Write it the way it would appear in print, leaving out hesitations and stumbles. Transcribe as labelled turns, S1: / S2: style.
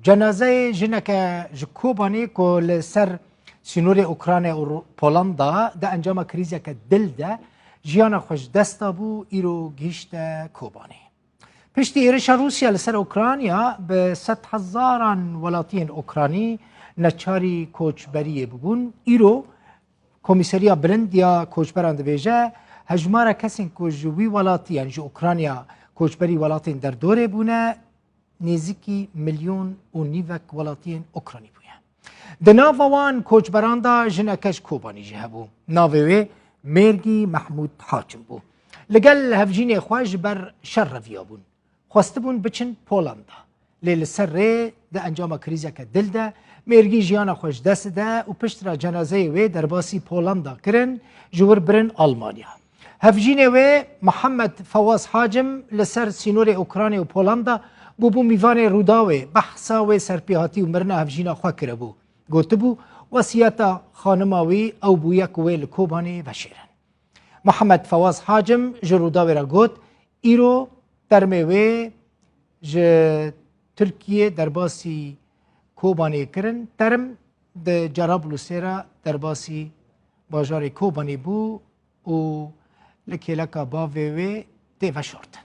S1: جنازه جنک جکوبانی که لسر سینور اوکراین و پولندا ده انجام کریزی که دل ده جیان خوش دستا بو ایرو گیشت کوبانی. پشتی ایرش روسیا لسر اوکراینیا به 100,000 ولاتین اوکراینی نچاری کوچبری ببون ایرو کمیسریا بلند یا کوچبران دبیجه هجمار کسین که جوی ولاتی یعنی جو اوکراینیا کوچبری ولاتین در دوره بونه نزدیکی 1.5 میلیون ولاتین اوکراینی بوده. د ناوان کوچبران دا جنکش کوبانی جهبو ناوی مرگی محمود حاکم بو لگل هفجین خواج بر شر رویا بون خواسته بون بچن پولندا لیل سر ری ده انجام کریزی که دل ده مرگی جیان خوش دست ده و پشت را جنازه وی در باسی پولندا کرن جور برن آلمانیا هفجین وی محمد فواز حاجم لسر سینور اوکراین و پولندا بو میوان روداوی بحثا و سرپیهاتی و مرنا هفجین خواه کرده بو گوته بو وصیتا خانماوی او بو یک ویل کوبانی بشیرن. محمد فواز حاجم جروداوی را گوت ایرو در میوه ترکیه در باسی کوبانی کرن ترم ده جرابلوسی را در باسی باجار کوبانی بو و لکی لکا باوی ده وشورتن.